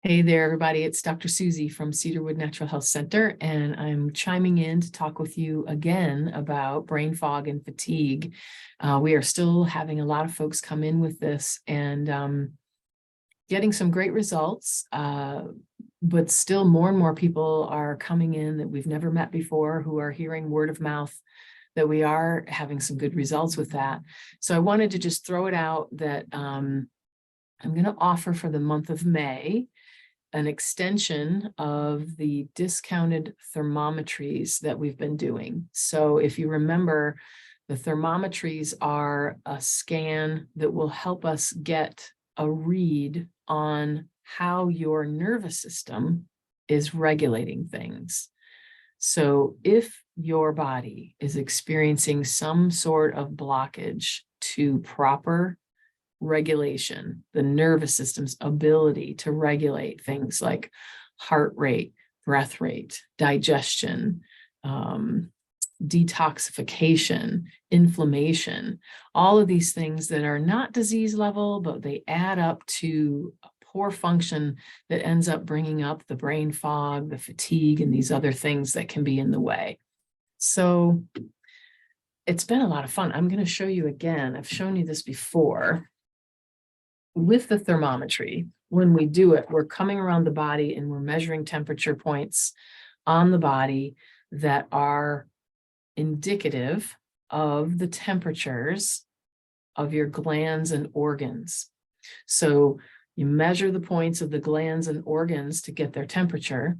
Hey there, everybody. It's Dr. Susie from Cedarwood Natural Health Center, and I'm chiming in to talk with you again about brain fog and fatigue. We are still having a lot of folks come in with this and getting some great results, but still more and more people are coming in that we've never met before who are hearing word of mouth that we are having some good results with that. So I wanted to just throw it out that I'm going to offer for the month of May an extension of the discounted thermometries that we've been doing. So if you remember, the thermometries are a scan that will help us get a read on how your nervous system is regulating things. So if your body is experiencing some sort of blockage to proper regulation, the nervous system's ability to regulate things like heart rate, breath rate, digestion, detoxification, inflammation, all of these things that are not disease level, but they add up to a poor function that ends up bringing up the brain fog, the fatigue, and these other things that can be in the way. So it's been a lot of fun. I'm going to show you again. I've shown you this before. With the thermometry, when we do it, we're coming around the body and we're measuring temperature points on the body that are indicative of the temperatures of your glands and organs. So you measure the points of the glands and organs to get their temperature,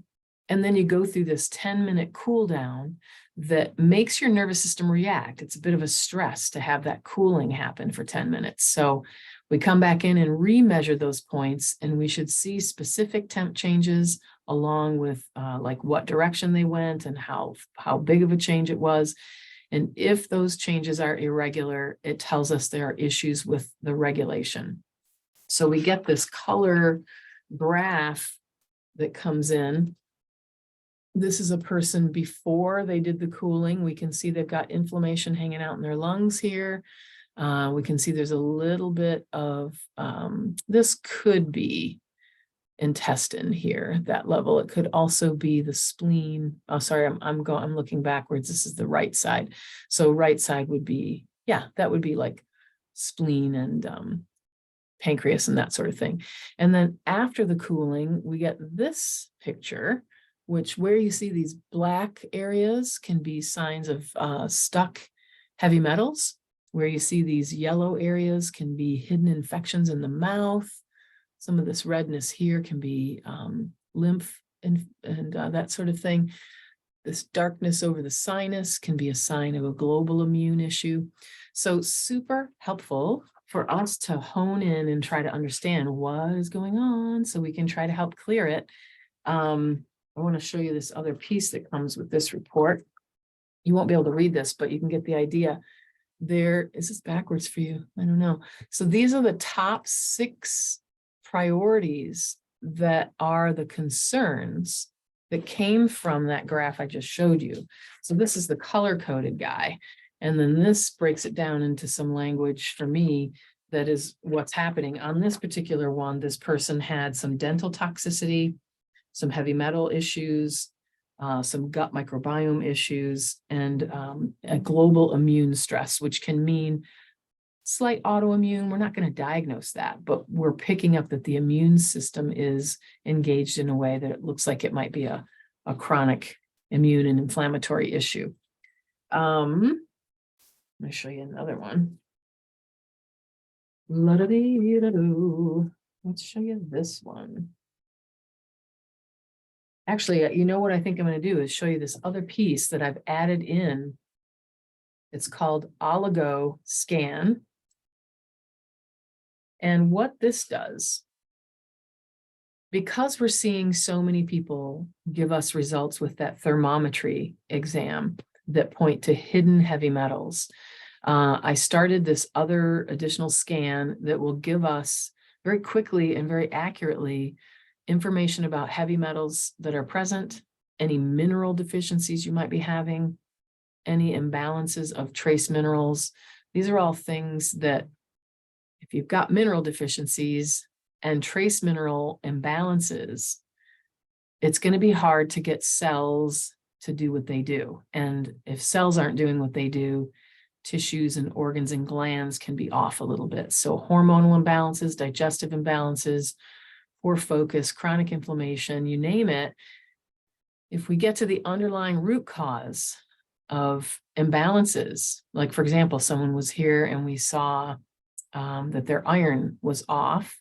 and then you go through this 10-minute cool down that makes your nervous system react. It's a bit of a stress to have that cooling happen for 10 minutes. So we come back in and remeasure those points, and we should see specific temp changes along with like what direction they went and how big of a change it was. And if those changes are irregular, it tells us there are issues with the regulation. So we get this color graph that comes in. This is a person before they did the cooling. We can see they've got inflammation hanging out in their lungs here. We can see there's a little bit of, this could be intestine here, that level. It could also be the spleen. Oh, sorry, I'm looking backwards. This is the right side. So right side would be, yeah, that would be like spleen and pancreas and that sort of thing. And then after the cooling, we get this picture, which where you see these black areas can be signs of stuck heavy metals. Where you see these yellow areas can be hidden infections in the mouth. Some of this redness here can be lymph and that sort of thing. This darkness over the sinus can be a sign of a global immune issue. So super helpful for us to hone in and try to understand what is going on so we can try to help clear it. I want to show you this other piece that comes with this report. You won't be able to read this, but you can get the idea. Is this backwards for you? I don't know. So these are the top 6 priorities that are the concerns that came from that graph I just showed you. So this is the color-coded guy. And then this breaks it down into some language for me that is what's happening. On this particular one, this person had some dental toxicity, some heavy metal issues, some gut microbiome issues, and a global immune stress, which can mean slight autoimmune. We're not going to diagnose that, but we're picking up that the immune system is engaged in a way that it looks like it might be a chronic immune and inflammatory issue. Let me show you another one. Let's show you this one. Actually, you know what I think I'm going to do is show you this other piece that I've added in. It's called Oligo Scan. And what this does, because we're seeing so many people give us results with that thermometry exam that point to hidden heavy metals, I started this other additional scan that will give us very quickly and very accurately information about heavy metals that are present, any mineral deficiencies you might be having, any imbalances of trace minerals. These are all things that if you've got mineral deficiencies, and trace mineral imbalances, it's going to be hard to get cells to do what they do. And if cells aren't doing what they do, tissues and organs and glands can be off a little bit. So hormonal imbalances, digestive imbalances, poor focus, chronic inflammation, you name it. If we get to the underlying root cause of imbalances, like for example, someone was here and we saw that their iron was off.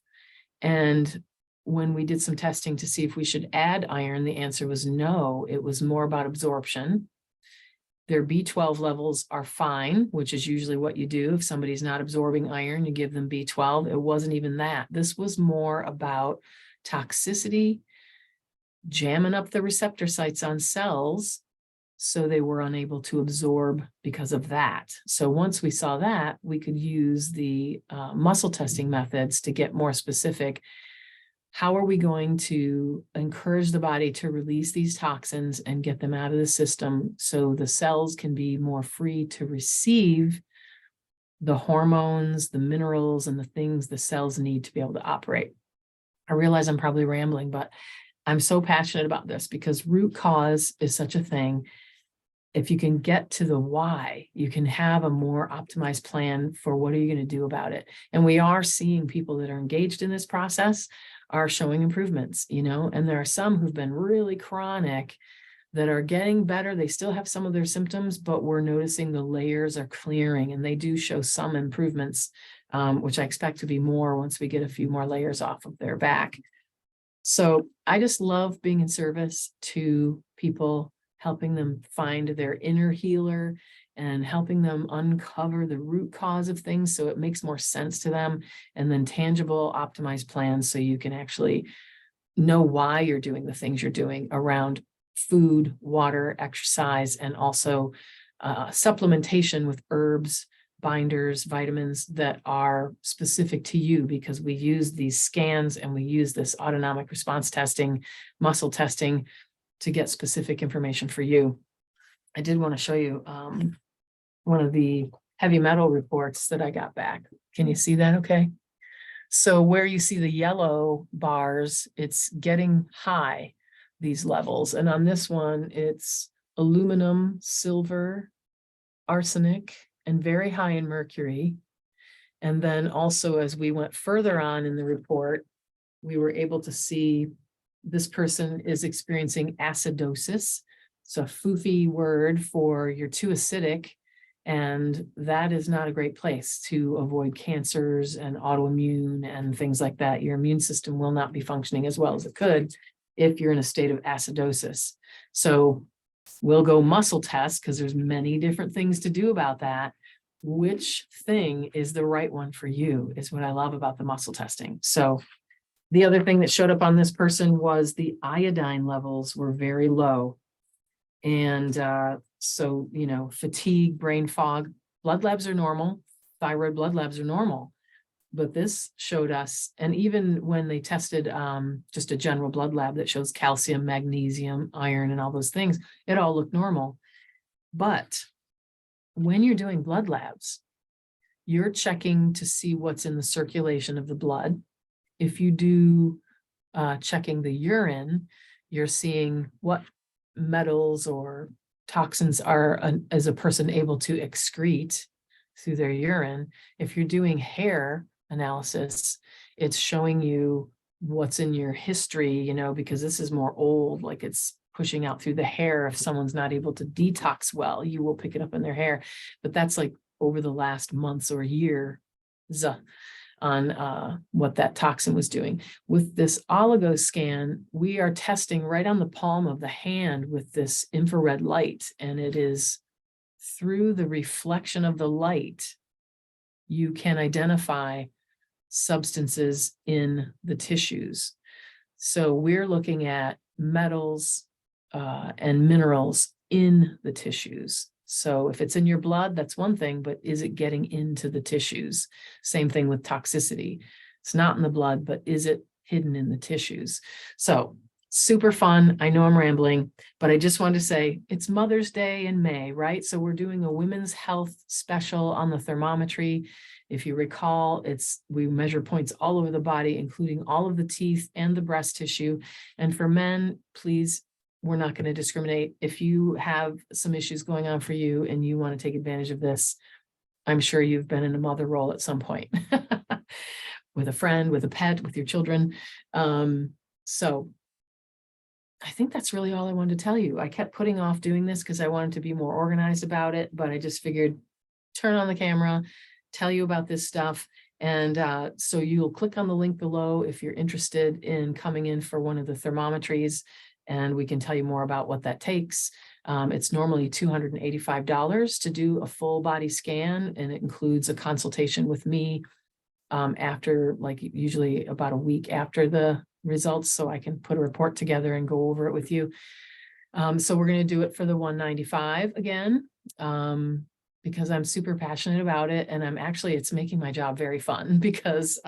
And when we did some testing to see if we should add iron, the answer was no. It was more about absorption. Their B12 levels are fine, which is usually what you do. If somebody's not absorbing iron, you give them B12. It wasn't even that. This was more about toxicity, jamming up the receptor sites on cells, so they were unable to absorb because of that. So once we saw that, we could use the muscle testing methods to get more specific. How are we going to encourage the body to release these toxins and get them out of the system so the cells can be more free to receive the hormones, the minerals, and the things the cells need to be able to operate? I realize I'm probably rambling, but I'm so passionate about this because root cause is such a thing. If you can get to the why, you can have a more optimized plan for what are you going to do about it. And we are seeing people that are engaged in this process are showing improvements, and there are some who've been really chronic that are getting better. They still have some of their symptoms, but we're noticing the layers are clearing and they do show some improvements, which I expect to be more once we get a few more layers off of their back. So I just love being in service to people, helping them find their inner healer and helping them uncover the root cause of things so it makes more sense to them, and then tangible, optimized plans so you can actually know why you're doing the things you're doing around food, water, exercise, and also supplementation with herbs, binders, vitamins that are specific to you, because we use these scans and we use this autonomic response testing, muscle testing to get specific information for you. I did want to show you one of the heavy metal reports that I got back. Can you see that okay? So where you see the yellow bars, it's getting high, these levels. And on this one, it's aluminum, silver, arsenic, and very high in mercury. And then also, as we went further on in the report, we were able to see this person is experiencing acidosis. It's a foofy word for you're too acidic, and that is not a great place to avoid cancers and autoimmune and things like that. Your immune system will not be functioning as well as it could if you're in a state of acidosis. So we'll go muscle test because there's many different things to do about that. Which thing is the right one for you is what I love about the muscle testing. So the other thing that showed up on this person was the iodine levels were very low. And so, fatigue, brain fog, blood labs are normal, thyroid blood labs are normal. But this showed us, and even when they tested just a general blood lab that shows calcium, magnesium, iron, and all those things, it all looked normal. But when you're doing blood labs, you're checking to see what's in the circulation of the blood. If you do checking the urine, you're seeing what metals or toxins is a person able to excrete through their urine. If you're doing hair analysis, it's showing you what's in your history, because this is more old, like it's pushing out through the hair. If someone's not able to detox well, you will pick it up in their hair. But that's like over the last months or year on what that toxin was doing. With this oligo scan, we are testing right on the palm of the hand with this infrared light, and it is through the reflection of the light, you can identify substances in the tissues. So we're looking at metals and minerals in the tissues. So if it's in your blood, that's one thing, but is it getting into the tissues? Same thing with toxicity. It's not in the blood, but is it hidden in the tissues? So super fun. I know I'm rambling, but I just wanted to say it's Mother's Day in May, right? So we're doing a women's health special on the thermometry. If you recall, we measure points all over the body, including all of the teeth and the breast tissue. And for men, please, we're not going to discriminate. If you have some issues going on for you and you want to take advantage of this, I'm sure you've been in a mother role at some point with a friend, with a pet, with your children. So I think that's really all I wanted to tell you. I kept putting off doing this because I wanted to be more organized about it, but I just figured turn on the camera, tell you about this stuff. And so you'll click on the link below if you're interested in coming in for one of the thermometries, and we can tell you more about what that takes. It's normally $285 to do a full body scan, and it includes a consultation with me after, like, usually about a week after the results, so I can put a report together and go over it with you. So we're going to do it for the $195 again, because I'm super passionate about it, and it's making my job very fun, because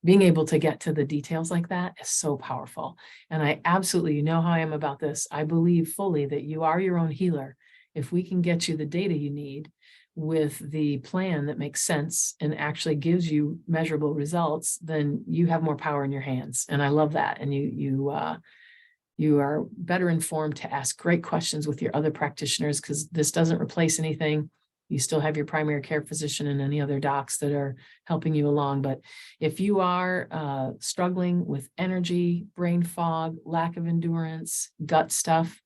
being able to get to the details like that is so powerful. And I absolutely, you know how I am about this. I believe fully that you are your own healer. If we can get you the data you need with the plan that makes sense and actually gives you measurable results, then you have more power in your hands. And I love that. And you are better informed to ask great questions with your other practitioners, because this doesn't replace anything. You still have your primary care physician and any other docs that are helping you along. But if you are struggling with energy, brain fog, lack of endurance, gut stuff,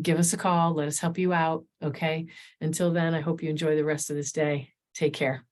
give us a call. Let us help you out. Okay. Until then, I hope you enjoy the rest of this day. Take care.